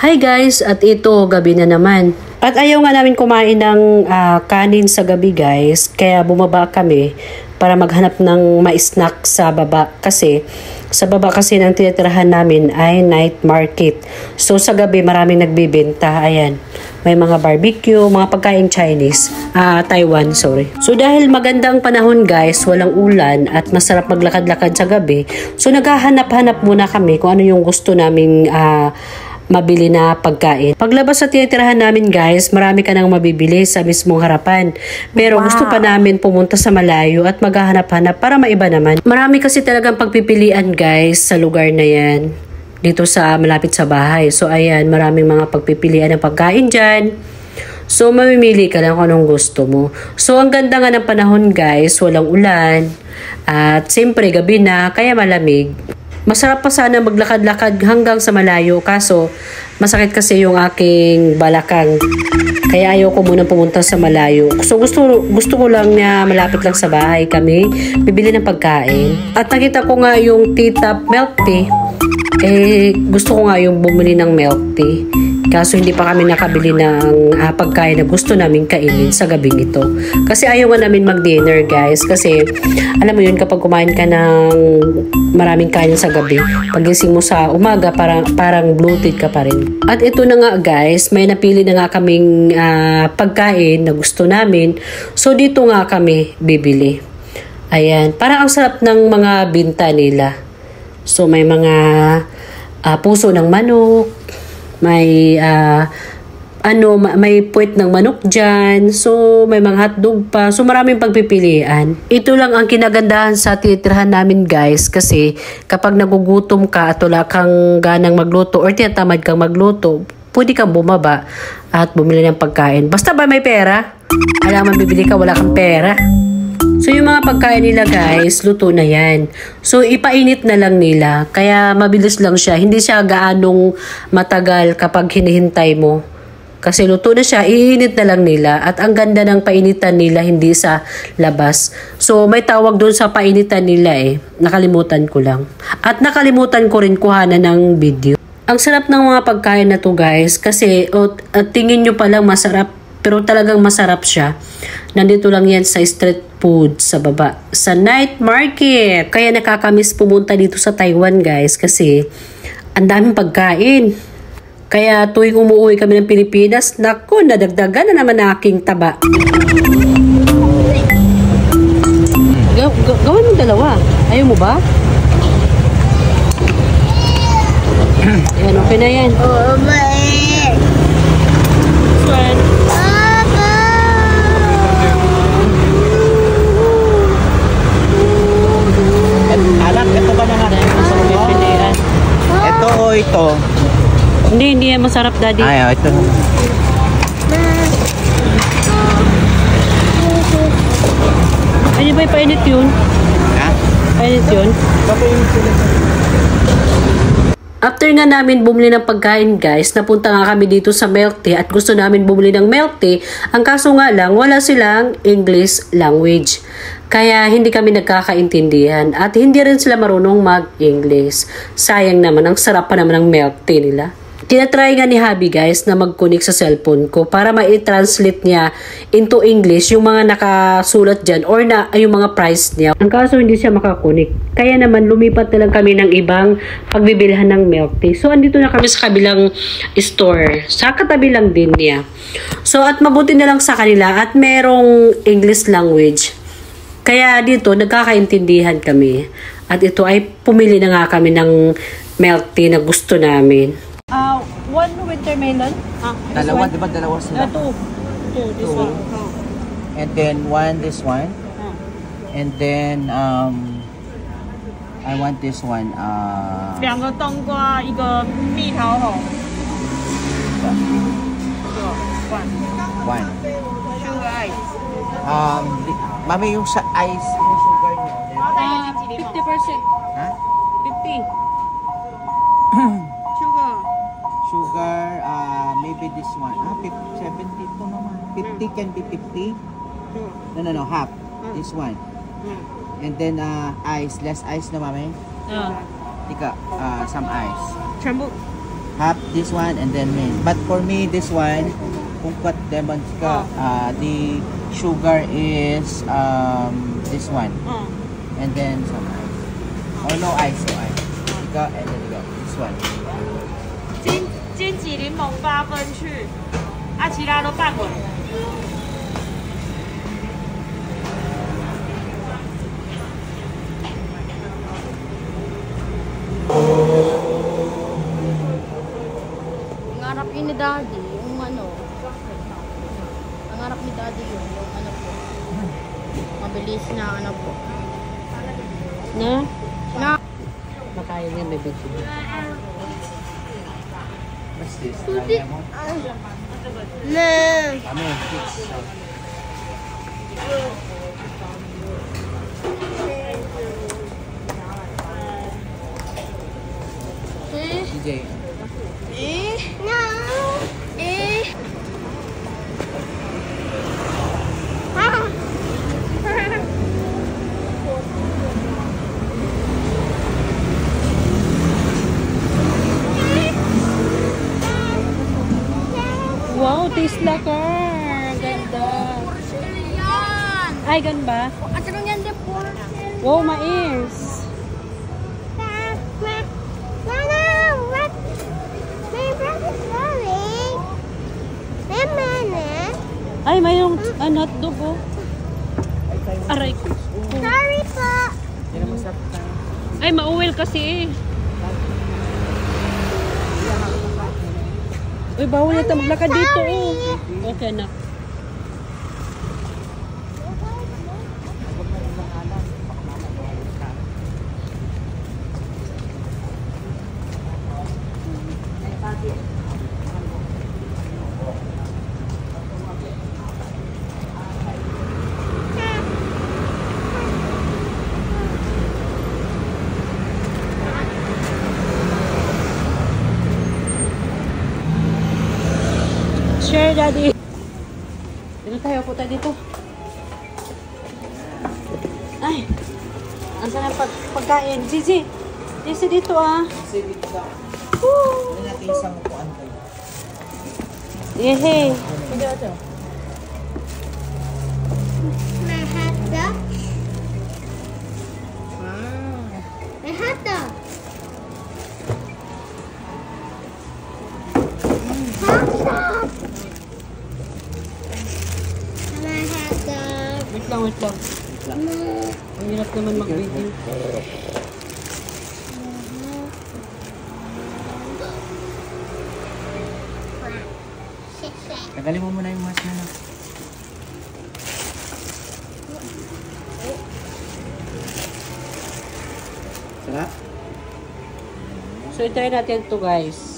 Hi guys, at ito gabi na naman. At ayaw nga namin kumain ng kanin sa gabi guys, kaya bumaba kami para maghanap ng ma-snack sa baba kasi sa baba kasi ng tinitirahan namin ay night market. So sa gabi maraming nagbibenta, ayan. May mga barbecue, mga pagkain Chinese, Taiwan, sorry. So dahil magandang panahon guys, walang ulan at masarap maglakad-lakad sa gabi, so naghahanap-hanap muna kami kung ano yung gusto naming mabili na pagkain. Paglabas sa tinitirahan namin guys, marami ka nang mabibili sa mismong harapan. Pero gusto pa namin pumunta sa malayo at maghahanap-hanap para maiba naman. Marami kasi talagang pagpipilian guys sa lugar na yan. Dito sa malapit sa bahay. So ayan, maraming mga pagpipilian ng pagkain dyan. So mamimili ka lang kung anong gusto mo. So ang ganda nga ng panahon guys, walang ulan. At siyempre gabi na, kaya malamig. Masarap pa sana maglakad-lakad hanggang sa malayo kaso masakit kasi yung aking balakang. Kaya ayaw ko muna pumunta sa malayo. So gusto ko lang na malapit lang sa bahay kami bibili ng pagkain. At nakita ko nga yung T-Top milk tea. Gusto ko nga yung bumili ng milk tea. Kaso hindi pa kami nakabili ng pagkain na gusto namin kainin sa gabing ito. Kasi ayaw nga namin mag-dinner guys. Kasi alam mo yun, kapag kumain ka ng maraming kanin sa gabi, pagising mo sa umaga parang bloated ka pa rin. At ito na nga guys, may napili na nga kaming pagkain na gusto namin. So dito nga kami bibili. Ayan, parang ang sarap ng mga binta nila. So may mga puso ng manok, may may puwet ng manok dyan. So, may mga hotdog pa. So, maraming pagpipilian. Ito lang ang kinagandahan sa titirahan namin guys. Kasi, kapag nagugutom ka at wala kang ganang magluto or tinatamad kang magluto, pwede kang bumaba at bumili ng pagkain. Basta ba may pera? Alam, bibili ka, wala kang pera. So, yung mga pagkain nila guys, luto na yan. So, ipainit na lang nila. Kaya, mabilis lang siya. Hindi siya gaanong matagal kapag hinihintay mo. Kasi luto na siya, iinit na lang nila. At ang ganda ng painitan nila, hindi sa labas. So, may tawag doon sa painitan nila Nakalimutan ko lang. At nakalimutan ko rin kuhanan ng video. Ang sarap ng mga pagkain na to guys. Kasi, tingin nyo palang masarap. Pero talagang masarap siya. Nandito lang yan sa street food sa baba. Sa night market. Kaya nakakamiss pumunta dito sa Taiwan guys. Kasi ang daming pagkain. Kaya tuwing umuwi kami ng Pilipinas, naku, nadagdagan na naman aking taba. Gawin mo dalawa. Ayaw mo ba? Yan, okay na yan. Alam, ito ba naman? Ito o ito? Hindi yan masarap daddy. Ay, ito naman. Ay, ba painit yun? Ha? Painit yun? After nga namin bumili ng pagkain guys, napunta nga kami dito sa milk tea at gusto namin bumili ng milk tea. Ang kaso nga lang, wala silang English language. Kaya hindi kami nagkakaintindihan at hindi rin sila marunong mag-English. Sayang naman, ang sarap pa naman ng milk tea nila. Tinatry nga ni Habi guys na mag-connect sa cellphone ko para ma-translate niya into English yung mga nakasulat dyan or yung mga price niya. Ang kaso hindi siya makakonek. Kaya naman lumipat na lang kami ng ibang pagbibilhan ng milk tea. So andito na kami sa kabilang store. Sa katabi lang din niya. So at mabuti na lang sa kanila at merong English language. Kaya dito nagkakaintindihan kami. At ito ay pumili na nga kami ng milk tea na gusto namin. One winter melon. Dalawa, di ba? Dalawa sila? Two. This one. And then one, this one. And then, I want this one. 两个冬瓜，一个蜜桃红。One. Sugar ice. Mami, yung sa ice, yung sugar niyo. 50%. Ha? 50. Sugar, maybe this one. 70 to naman. 50 can be 50. No, half. This one. And then ice, less ice na mami. Tika, some ice. 全部 half this one and then milk. But for me, this one, kumquat demons ka, the sugar is this one. And then some ice. Or no ice, no ice. Ika, and then ika, this one. 金桔柠檬8分去，其他都半滚。 Nangarap yun ni Daddy, yung ano. Nangarap ni Daddy yun, yung ano po. Mabilis na ano po. Na? Makain yan, baby. What's this? Lemon? Na! Ano, fix. CJ. No! Wow, Tesla car. Ganda. Yan! Ay, ganun ba? At ano yan, de Porsche? Wow, mais. Ay, mayroong hotdog, oh. Aray ko. Sorry po! Yan ang masarap na. Ay, ma-oil kasi eh. Uy, bawal na maglakad dito, oh. Okay na. Share, Daddy. Dito tayo, punta dito. Ay, ang sarap pagkain. Zizi, Zizi dito ah. Kasi dito ka. Ano natin isang upuan tayo. Yehe. May hotdog? May hotdog! Hotdog! May hotdog! Wait lang, wait lang. Ang hirap naman mag-video. Tagalin mo muna yung mask na lang. Sarap? So, itry natin ito guys.